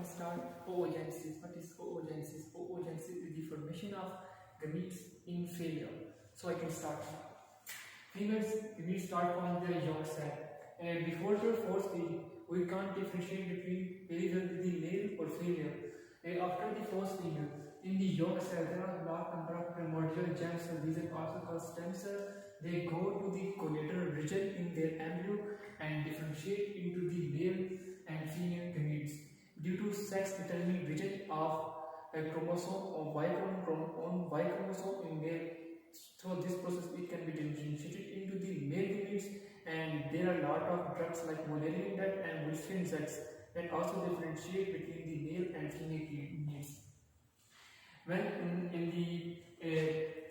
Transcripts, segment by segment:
can start oogenesis. What is oogenesis? Oogenesis is the formation of gametes in female. So I can start now. Females gametes start from their young cell, and before their fourth stage, we can't differentiate between whether the male or female. And after the fourth stage, in the young cell, there are a large number of primordial germ cells. These are also called stem cells. They go to the collateral region in their embryo and differentiate into the male and female gametes due to sex-determined region of a chromosome or Y chromosome in male. So this process it can be differentiated into the male gametes, and there are a lot of drugs like Mullerian and Wilson drugs that also differentiate between the male and female gametes. When in the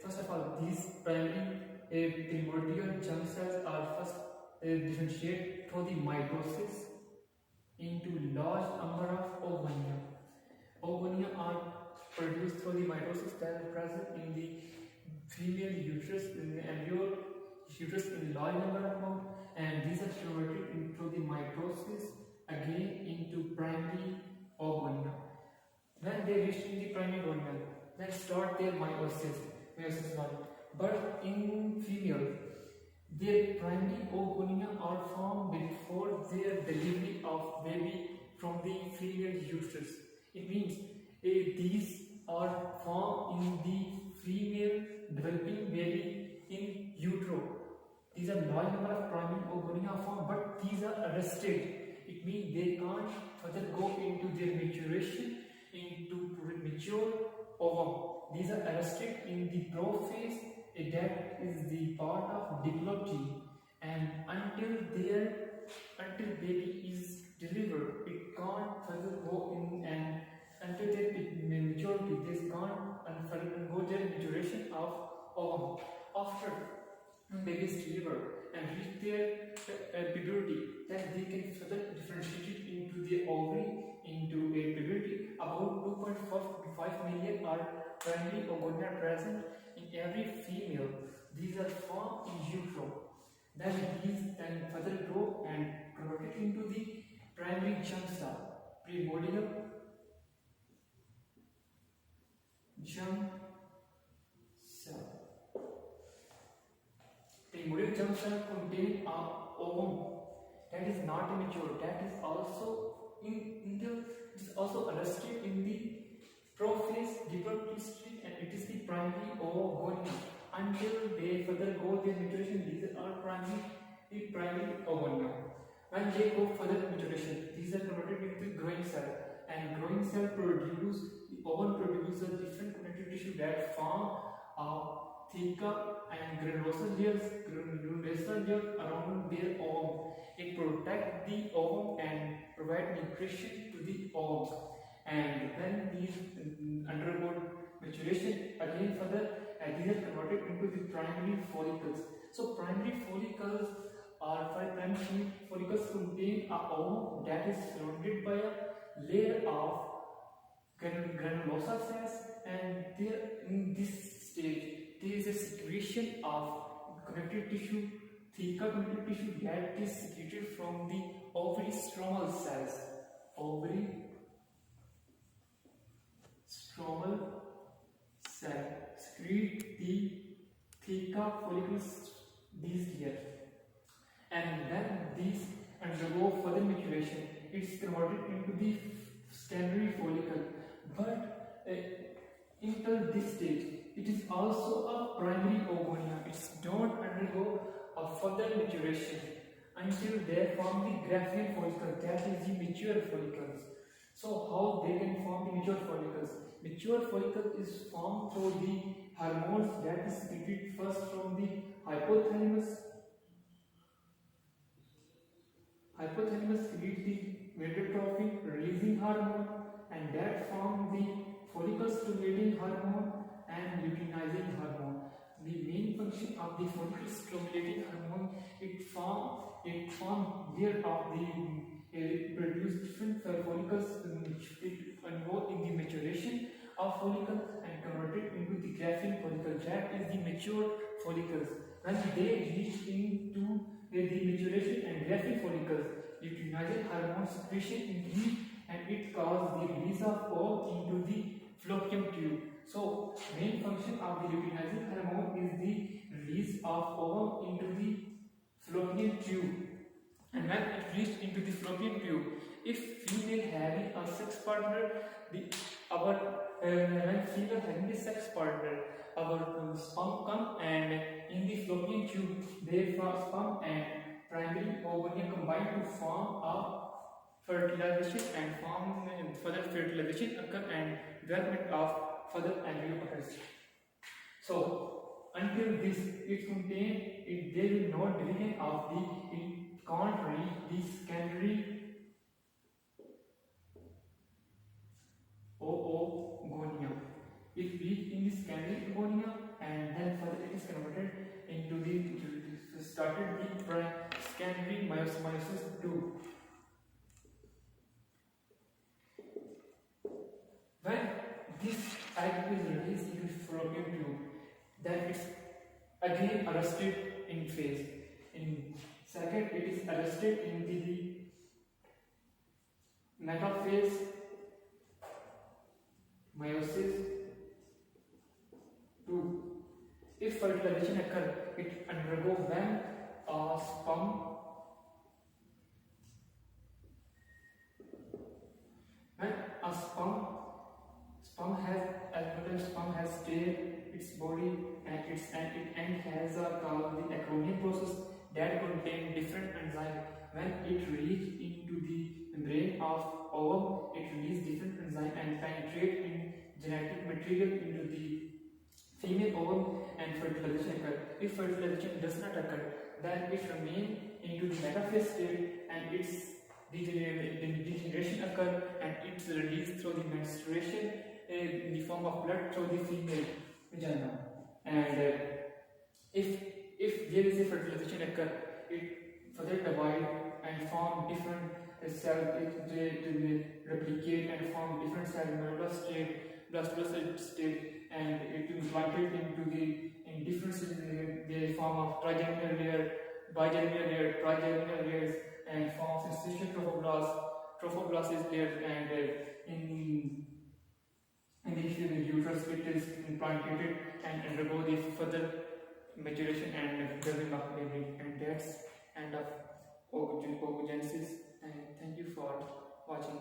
first of all, these primary primordial germ cells are first differentiate through the mitosis into large number of oogonia. Oogonia are produced through the mitosis that are present in the female uterus, in the embryo uterus in large number of amount, and these are converted into the mitosis again into primary oogonia. When they reach in the primary oogonia, then start their meiosis 1. But in female, their primary oogonia are formed before their delivery of baby from the female uterus. It means these are formed in the female developing baby in utero. These are large number of primary oogonia formed, but these are arrested. It means they can't further go into their maturation into mature ovum. These are arrested in the prophase. That is the part of diplopy, and until baby is delivered, it can't further go in, and until that maturity, this can't further go their maturation of ovum. After baby is delivered and reach their puberty, then they can further differentiate it into the ovary, into a puberty. About 2.5 million are primary oogonia present in every female. These are formed in utero. Then these then further grow and converted into the primary germ cell, primordial germ cell. Primordial germ cell contain a ovum that is not immature. That is also it is also arrested in the prophase, diplopy stage, and it is the primary oogonia. Until they further go their maturation, these are primary oogonia. When they go further maturation, these are converted into growing cell, and growing cell produce the ovum produces different connective tissue that form theca and granulosa layers around their ovum. It protects the ovum and provide nutrition to the ovum. And when these undergo maturation, again further, these are converted into the primary follicles. So primary follicles contain a ovum that is surrounded by a layer of granulosa cells, and there in this stage there is a secretion of connective tissue, theca connective tissue that is secreted from the ovary stromal cells. Ovary stromal cell secrete the theca follicles, these here, and then these undergo further maturation. It's converted into the secondary follicle, but until this stage, it is also a primary oogonia. It don't undergo a further maturation until they form the Graafian follicle, that is the mature follicles. So how they can form the mature follicles? Mature follicle is formed through the hormones that is secreted first from the hypothalamus. Hypothalamus secretes the gonadotropin releasing hormone, and that forms the follicle stimulating hormone and luteinizing hormone. The main function of the follicle stimulating hormone, it form layer of the produce different follicles involved in the maturation of follicles and converted into the Graafian follicle. That is the mature follicles. When they reach into the maturation and Graafian follicles, luteinizing hormone secretion increase, and it causes the the luteinizing hormone is the release of ovum into the fallopian tube. And when it reached into the fallopian tube, if female having a sex partner, when female having a sex partner, our sperm come and in the fallopian tube, they sperm and primary ovarian combine to form a fertilization and form further fertilization occur and development of further embryo occurs. So until this it contain it, there will no division of the it can't reach the secondary oogonia. It reach in the secondary oogonia and then further it is converted into the started the secondary meiosis 2. When this egg is released into fallopian tube, then it's again arrested in phase. In second, it is arrested in the metaphase, meiosis 2. If fertilization occurs, it undergoes when a sperm has stayed its body and it has called the acromion process that contain different enzymes. When it reaches into the membrane of ovum, it releases different enzymes and penetrate in genetic material into the female ovum and fertilization occurs. If fertilization does not occur, then it remains into the metaphase state and its degeneration occurs and it's released through the menstruation in the form of blood through the female vagina. And if there is a fertilization occur, it further divide and form different cells. It will replicate and form different cells, blastocyst state, and it is implanted into in different cells in the form of trigeminal layer, bigeminal layer, trigeminal layers, and forms interstitial trophoblast. Trophoblast is there, and in the uterus it is implanted and undergo the further maturation and building of baby, and that's end of oogogenesis. And thank you for watching.